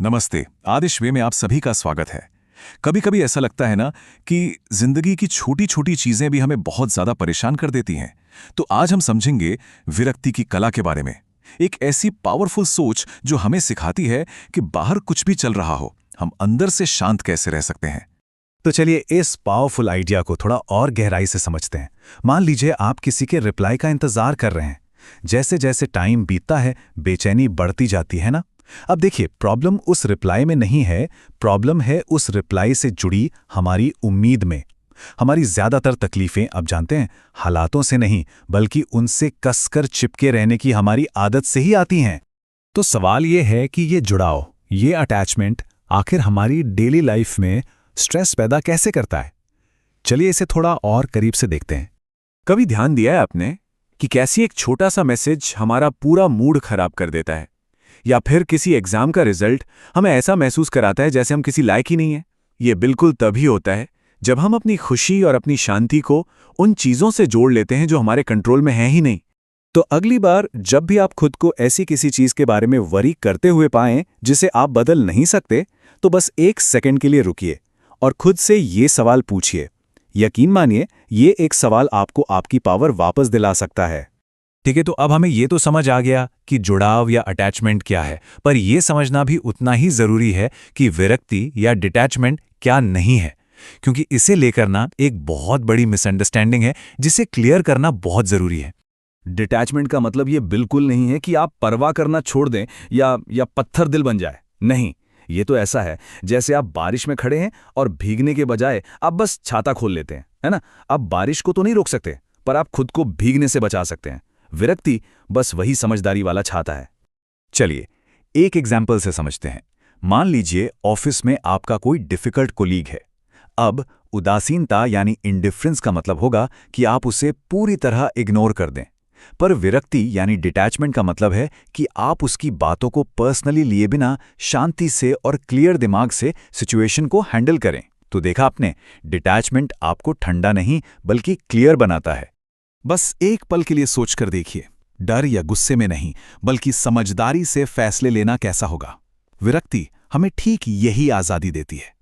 नमस्ते। आदिश वे में आप सभी का स्वागत है। कभी कभी ऐसा लगता है ना कि जिंदगी की छोटी छोटी चीजें भी हमें बहुत ज्यादा परेशान कर देती हैं। तो आज हम समझेंगे विरक्ति की कला के बारे में। एक ऐसी पावरफुल सोच जो हमें सिखाती है कि बाहर कुछ भी चल रहा हो, हम अंदर से शांत कैसे रह सकते हैं। तो चलिए इस पावरफुल आइडिया को थोड़ा और गहराई से समझते हैं। मान लीजिए आप किसी के रिप्लाई का इंतजार कर रहे हैं। जैसे जैसे टाइम बीतता है बेचैनी बढ़ती जाती है ना। अब देखिए, प्रॉब्लम उस रिप्लाई में नहीं है, प्रॉब्लम है उस रिप्लाई से जुड़ी हमारी उम्मीद में। हमारी ज्यादातर तकलीफें, अब जानते हैं, हालातों से नहीं बल्कि उनसे कसकर चिपके रहने की हमारी आदत से ही आती हैं। तो सवाल ये है कि ये जुड़ाव, ये अटैचमेंट आखिर हमारी डेली लाइफ में स्ट्रेस पैदा कैसे करता है। चलिए इसे थोड़ा और करीब से देखते हैं। कभी ध्यान दिया है आपने कि कैसी एक छोटा सा मैसेज हमारा पूरा मूड खराब कर देता है, या फिर किसी एग्जाम का रिजल्ट हमें ऐसा महसूस कराता है जैसे हम किसी लायक ही नहीं है। ये बिल्कुल तभी होता है जब हम अपनी खुशी और अपनी शांति को उन चीजों से जोड़ लेते हैं जो हमारे कंट्रोल में हैं ही नहीं। तो अगली बार जब भी आप खुद को ऐसी किसी चीज के बारे में वरी करते हुए पाएं जिसे आप बदल नहीं सकते, तो बस एक सेकंड के लिए रुकिए और खुद से ये सवाल पूछिए। यकीन मानिए, ये एक सवाल आपको आपकी पावर वापस दिला सकता है। ठीक है, तो अब हमें ये तो समझ आ गया कि जुड़ाव या अटैचमेंट क्या है, पर यह समझना भी उतना ही जरूरी है कि विरक्ति या डिटैचमेंट क्या नहीं है, क्योंकि इसे लेकर ना एक बहुत बड़ी मिसअंडरस्टैंडिंग है जिसे क्लियर करना बहुत जरूरी है। डिटैचमेंट का मतलब ये बिल्कुल नहीं है कि आप परवाह करना छोड़ दें या पत्थर दिल बन जाए। नहीं, ये तो ऐसा है जैसे आप बारिश में खड़े हैं और भीगने के बजाय आप बस छाता खोल लेते हैं, है ना। आप बारिश को तो नहीं रोक सकते, पर आप खुद को भीगने से बचा सकते हैं। विरक्ति बस वही समझदारी वाला छाता है। चलिए एक एग्जाम्पल से समझते हैं। मान लीजिए ऑफिस में आपका कोई डिफिकल्ट कोलीग है। अब उदासीनता यानी इंडिफरेंस का मतलब होगा कि आप उसे पूरी तरह इग्नोर कर दें, पर विरक्ति यानी डिटैचमेंट का मतलब है कि आप उसकी बातों को पर्सनली लिए बिना शांति से और क्लियर दिमाग से सिचुएशन को हैंडल करें। तो देखा आपने, डिटैचमेंट आपको ठंडा नहीं बल्कि क्लियर बनाता है। बस एक पल के लिए सोच कर देखिए, डर या गुस्से में नहीं बल्कि समझदारी से फैसले लेना कैसा होगा। विरक्ति हमें ठीक यही आज़ादी देती है।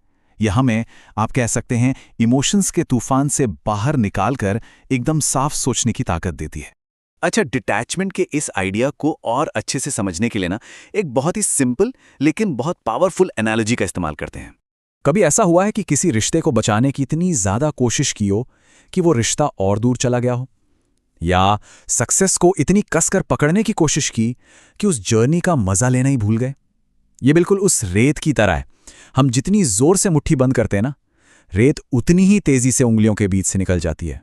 यह हमें, आप कह सकते हैं, इमोशंस के तूफान से बाहर निकालकर एकदम साफ सोचने की ताकत देती है। अच्छा, डिटैचमेंट के इस आइडिया को और अच्छे से समझने के लिए ना एक बहुत ही सिंपल लेकिन बहुत पावरफुल एनालॉजी का इस्तेमाल करते हैं। कभी ऐसा हुआ है कि किसी रिश्ते को बचाने की इतनी ज्यादा कोशिश की हो कि वो रिश्ता और दूर चला गया हो, या सक्सेस को इतनी कसकर पकड़ने की कोशिश की कि उस जर्नी का मजा लेना ही भूल गए। ये बिल्कुल उस रेत की तरह है। हम जितनी जोर से मुट्ठी बंद करते हैं ना, रेत उतनी ही तेजी से उंगलियों के बीच से निकल जाती है।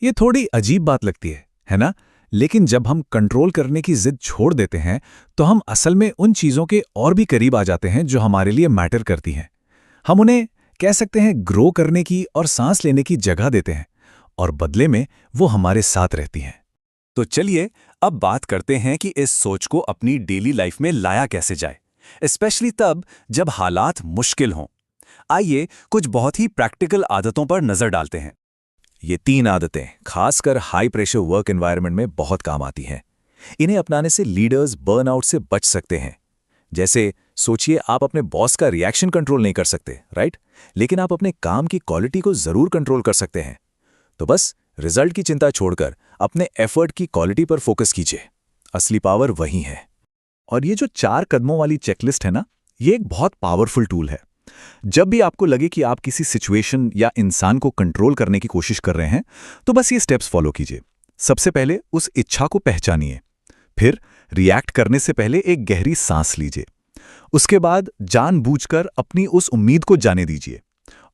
ये थोड़ी अजीब बात लगती है ना। लेकिन जब हम कंट्रोल करने की जिद छोड़ देते हैं तो हम असल में उन चीजों के और भी करीब आ जाते हैं जो हमारे लिए मैटर करती हैं। हम उन्हें, कह सकते हैं, ग्रो करने की और सांस लेने की जगह देते हैं, और बदले में वो हमारे साथ रहती हैं। तो चलिए अब बात करते हैं कि इस सोच को अपनी डेली लाइफ में लाया कैसे जाए, स्पेशली तब जब हालात मुश्किल हों। आइए कुछ बहुत ही प्रैक्टिकल आदतों पर नजर डालते हैं। ये 3 आदतें खासकर हाई प्रेशर वर्क एनवायरनमेंट में बहुत काम आती हैं। इन्हें अपनाने से लीडर्स बर्नआउट से बच सकते हैं। जैसे सोचिए, आप अपने बॉस का रिएक्शन कंट्रोल नहीं कर सकते, राइट, लेकिन आप अपने काम की क्वालिटी को जरूर कंट्रोल कर सकते हैं। तो बस रिजल्ट की चिंता छोड़कर अपने एफर्ट की क्वालिटी पर फोकस कीजिए। असली पावर वही है। और ये जो 4 कदमों वाली चेकलिस्ट है ना, ये एक बहुत पावरफुल टूल है। जब भी आपको लगे कि आप किसी सिचुएशन या इंसान को कंट्रोल करने की कोशिश कर रहे हैं, तो बस ये स्टेप्स फॉलो कीजिए। सबसे पहले उस इच्छा को पहचानिए, फिर रिएक्ट करने से पहले एक गहरी सांस लीजिए, उसके बाद जानबूझकर अपनी उस उम्मीद को जाने दीजिए,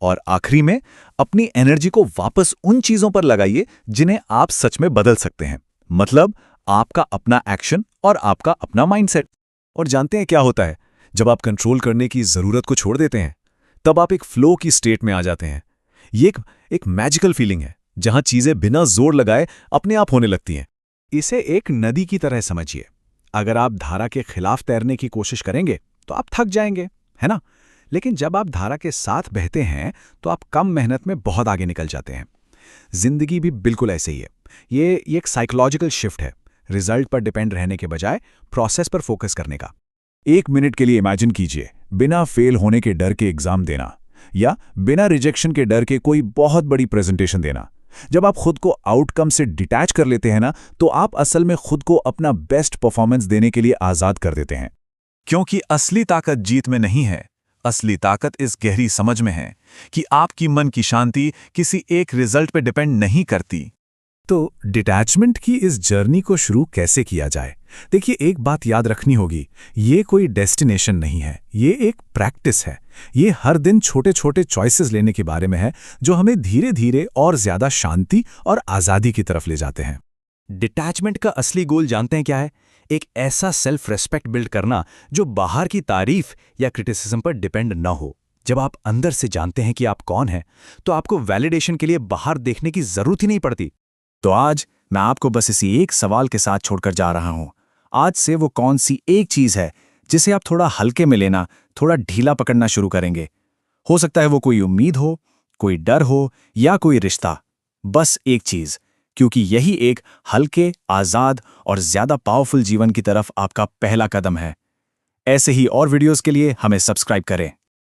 और आखिरी में अपनी एनर्जी को वापस उन चीजों पर लगाइए जिन्हें आप सच में बदल सकते हैं। मतलब आपका अपना एक्शन और आपका अपना माइंडसेट। और जानते हैं क्या होता है, जब आप कंट्रोल करने की जरूरत को छोड़ देते हैं, तब आप एक फ्लो की स्टेट में आ जाते हैं। ये एक मैजिकल फीलिंग है जहां चीजें बिना जोर लगाए अपने आप होने लगती हैं। इसे एक नदी की तरह समझिए। अगर आप धारा के खिलाफ तैरने की कोशिश करेंगे तो आप थक जाएंगे, है ना। लेकिन जब आप धारा के साथ बहते हैं तो आप कम मेहनत में बहुत आगे निकल जाते हैं। जिंदगी भी बिल्कुल ऐसे ही है। ये एक साइकोलॉजिकल शिफ्ट है, रिजल्ट पर डिपेंड रहने के बजाय प्रोसेस पर फोकस करने का। 1 मिनट के लिए इमेजिन कीजिए, बिना फेल होने के डर के एग्जाम देना, या बिना रिजेक्शन के डर के कोई बहुत बड़ी प्रेजेंटेशन देना। जब आप खुद को आउटकम से डिटैच कर लेते हैं ना, तो आप असल में खुद को अपना बेस्ट परफॉर्मेंस देने के लिए आज़ाद कर देते हैं। क्योंकि असली ताकत जीत में नहीं है, असली ताकत इस गहरी समझ में है कि आपकी मन की शांति किसी एक रिजल्ट पे डिपेंड नहीं करती। तो डिटैचमेंट की इस जर्नी को शुरू कैसे किया जाए? देखिए, एक बात याद रखनी होगी, ये कोई डेस्टिनेशन नहीं है, ये एक प्रैक्टिस है। ये हर दिन छोटे छोटे चॉइसेस लेने के बारे में है, जो हमें धीरे धीरे और ज्यादा शांति और आज़ादी की तरफ ले जाते हैं। डिटैचमेंट का असली गोल जानते हैं क्या है? एक ऐसा सेल्फ रेस्पेक्ट बिल्ड करना जो बाहर की तारीफ या क्रिटिसिज्म पर डिपेंड न हो। जब आप अंदर से जानते हैं कि आप कौन हैं, तो आपको वैलिडेशन के लिए बाहर देखने की जरूरत ही नहीं पड़ती। तो आज मैं आपको बस इसी एक सवाल के साथ छोड़कर जा रहा हूं। आज से वो कौन सी एक चीज है जिसे आप थोड़ा हल्के में लेना, थोड़ा ढीला पकड़ना शुरू करेंगे? हो सकता है वो कोई उम्मीद हो, कोई डर हो, या कोई रिश्ता। बस एक चीज, क्योंकि यही एक हल्के, आजाद और ज्यादा पावरफुल जीवन की तरफ आपका पहला कदम है। ऐसे ही और वीडियोस के लिए हमें सब्सक्राइब करें।